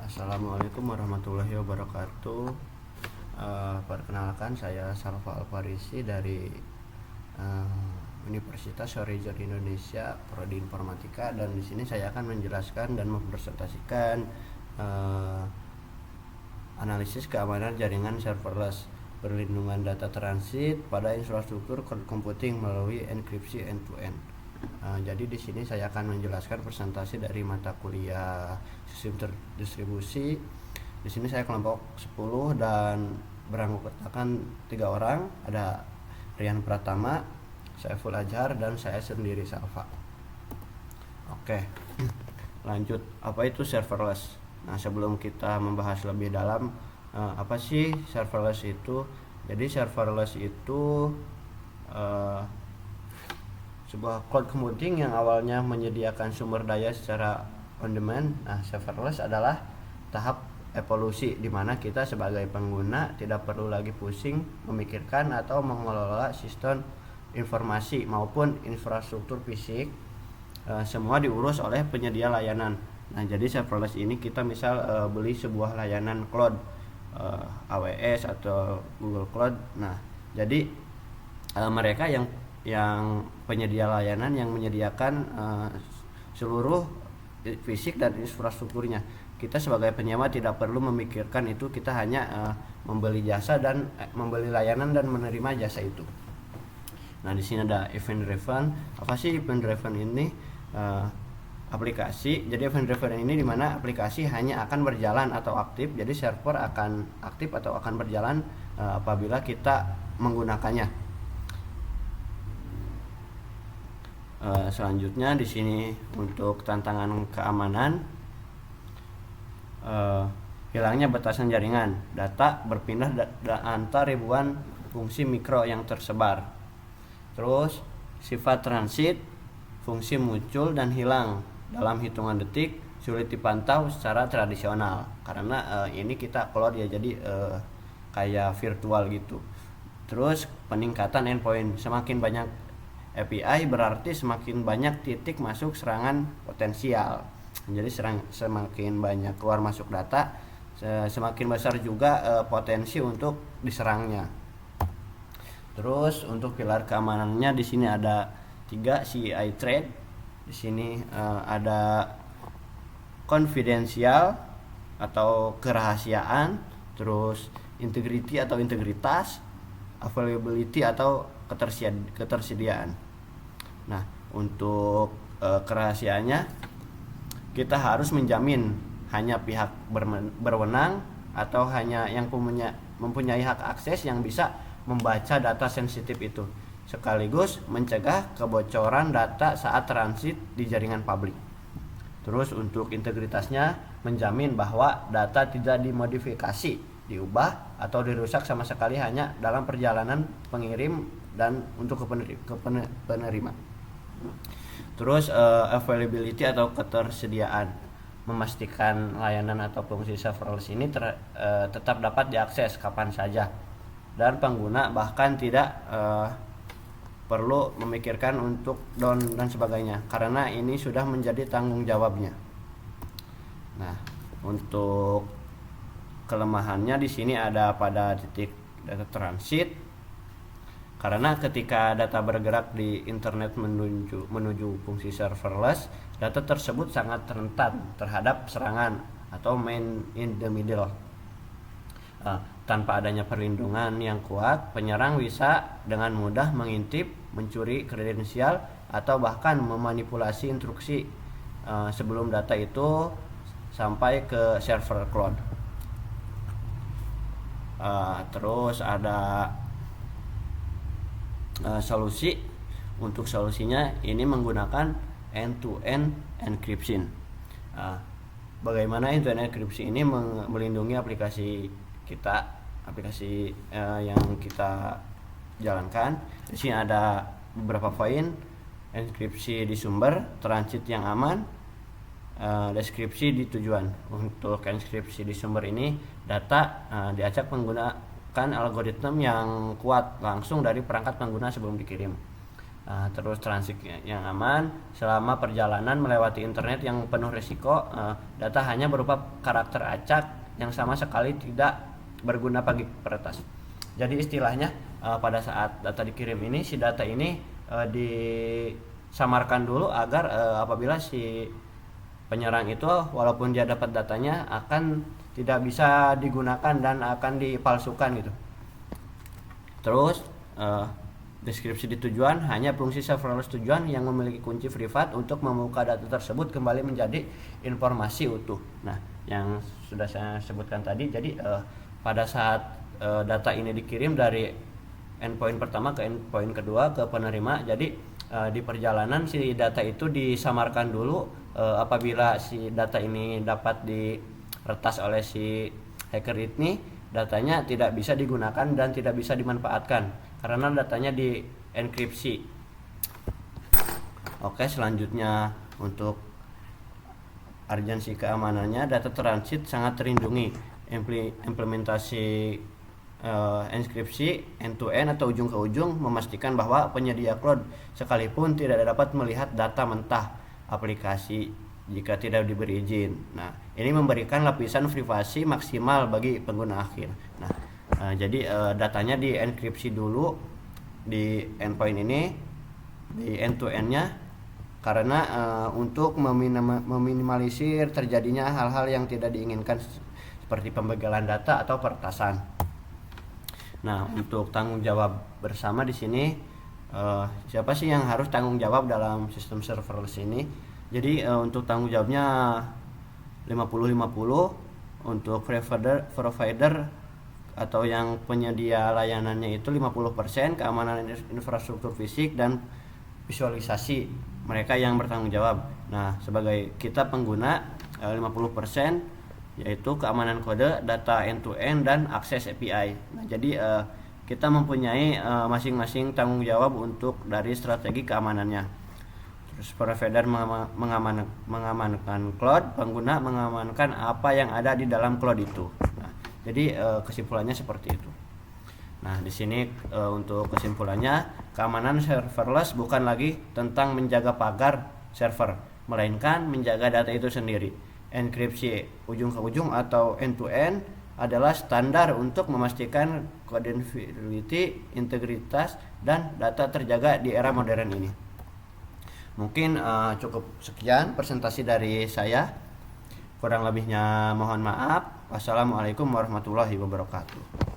Assalamualaikum warahmatullahi wabarakatuh. Perkenalkan, saya Salva Alfarisi dari Universitas Horizon Indonesia, Prodi Informatika, dan di sini saya akan menjelaskan dan mempresentasikan analisis keamanan jaringan serverless, perlindungan data transit pada infrastruktur cloud computing melalui enkripsi end-to-end. Jadi di sini saya akan menjelaskan presentasi dari mata kuliah sistem terdistribusi. Di sini saya kelompok 10 dan beranggotakan 3 orang. Ada Rian Pratama, Saiful Azhar, dan saya sendiri Salva. Oke, lanjut. Apa itu serverless? Nah, sebelum kita membahas lebih dalam apa sih serverless itu? Jadi serverless itu sebuah cloud computing yang awalnya menyediakan sumber daya secara on demand. Nah, serverless adalah tahap evolusi di mana kita sebagai pengguna tidak perlu lagi pusing memikirkan atau mengelola sistem informasi maupun infrastruktur fisik. Semua diurus oleh penyedia layanan. Nah, jadi serverless ini kita misal beli sebuah layanan cloud, AWS atau Google Cloud. Nah, jadi mereka yang penyedia layanan yang menyediakan seluruh fisik dan infrastrukturnya. Kita sebagai penyewa tidak perlu memikirkan itu, kita hanya membeli jasa dan membeli layanan dan menerima jasa itu. Nah, di sini ada event driven. Apa sih event driven ini? Aplikasi. Jadi event driven ini dimana aplikasi hanya akan berjalan atau aktif. Jadi server akan aktif atau akan berjalan apabila kita menggunakannya. Selanjutnya di sini untuk tantangan keamanan, hilangnya batasan jaringan, data berpindah antar ribuan fungsi mikro yang tersebar. Terus sifat transit, fungsi muncul dan hilang dalam hitungan detik, sulit dipantau secara tradisional karena ini kita cloud ya, jadi kayak virtual gitu. Terus peningkatan endpoint, semakin banyak API berarti semakin banyak titik masuk serangan potensial. Jadi semakin banyak keluar masuk data, semakin besar juga potensi untuk diserangnya. Terus untuk pilar keamanannya di sini ada 3 CI thread. Di sini ada konfidensial atau kerahasiaan, terus integrity atau integritas, availability atau ketersediaan. Nah, untuk kerahasiaannya kita harus menjamin hanya pihak berwenang atau hanya yang mempunyai hak akses yang bisa membaca data sensitif itu, sekaligus mencegah kebocoran data saat transit di jaringan publik. Terus untuk integritasnya menjamin bahwa data tidak dimodifikasi, diubah atau dirusak sama sekali, hanya dalam perjalanan pengirim dan untuk penerima. Terus availability atau ketersediaan, memastikan layanan atau fungsi serverless ini tetap dapat diakses kapan saja dan pengguna bahkan tidak perlu memikirkan untuk down dan sebagainya karena ini sudah menjadi tanggung jawabnya. Nah, untuk kelemahannya di sini ada pada titik data transit, karena ketika data bergerak di internet menuju fungsi serverless, data tersebut sangat rentan terhadap serangan atau man in the middle. Tanpa adanya perlindungan yang kuat, penyerang bisa dengan mudah mengintip, mencuri kredensial, atau bahkan memanipulasi instruksi sebelum data itu sampai ke server cloud. Terus ada solusi. Untuk solusinya ini menggunakan end-to-end encryption. Bagaimana end-to-end encryption ini melindungi aplikasi kita, yang kita jalankan. Di sini ada beberapa poin: enkripsi di sumber, transit yang aman, deskripsi di tujuan. Untuk enkripsi di sumber ini, data diacak menggunakan algoritma yang kuat langsung dari perangkat pengguna sebelum dikirim. terus transit yang aman selama perjalanan melewati internet yang penuh risiko. Data hanya berupa karakter acak yang sama sekali tidak berguna bagi peretas. Jadi istilahnya pada saat data dikirim ini, si data ini disamarkan dulu agar apabila si penyerang itu walaupun dia dapat datanya akan tidak bisa digunakan dan akan dipalsukan gitu. Terus deskripsi di tujuan hanya fungsi serverless tujuan yang memiliki kunci privat untuk membuka data tersebut kembali menjadi informasi utuh. Nah, yang sudah saya sebutkan tadi, jadi pada saat data ini dikirim dari endpoint pertama ke endpoint kedua ke penerima, jadi di perjalanan si data itu disamarkan dulu. Apabila si data ini dapat diretas oleh si hacker ini, datanya tidak bisa digunakan dan tidak bisa dimanfaatkan karena datanya dienkripsi. Oke, selanjutnya untuk urgensi keamanannya, data transit sangat terlindungi. Implementasi enkripsi end-to-end atau ujung ke ujung memastikan bahwa penyedia cloud sekalipun tidak dapat melihat data mentah aplikasi jika tidak diberi izin. Nah, ini memberikan lapisan privasi maksimal bagi pengguna akhir. Nah, jadi datanya dienkripsi dulu di endpoint ini, di end-to-end-nya, karena untuk meminimalisir terjadinya hal-hal yang tidak diinginkan seperti pembegalan data atau peretasan. Nah, untuk tanggung jawab bersama di sini, siapa sih yang harus tanggung jawab dalam sistem serverless ini? Jadi untuk tanggung jawabnya 50-50. Untuk provider atau yang penyedia layanannya itu 50% keamanan infrastruktur fisik dan visualisasi, mereka yang bertanggung jawab. Nah, sebagai kita pengguna 50% yaitu keamanan kode, data end-to-end dan akses API. Nah, jadi kita mempunyai masing-masing tanggung jawab untuk dari strategi keamanannya. Terus provider mengamankan cloud, pengguna mengamankan apa yang ada di dalam cloud itu. Nah, jadi kesimpulannya seperti itu. Nah, di sini untuk kesimpulannya, keamanan serverless bukan lagi tentang menjaga pagar server, melainkan menjaga data itu sendiri. Enkripsi ujung ke ujung atau end-to-end adalah standar untuk memastikan confidentiality, integritas, dan data terjaga di era modern ini. Mungkin cukup sekian presentasi dari saya. Kurang lebihnya mohon maaf. Wassalamualaikum warahmatullahi wabarakatuh.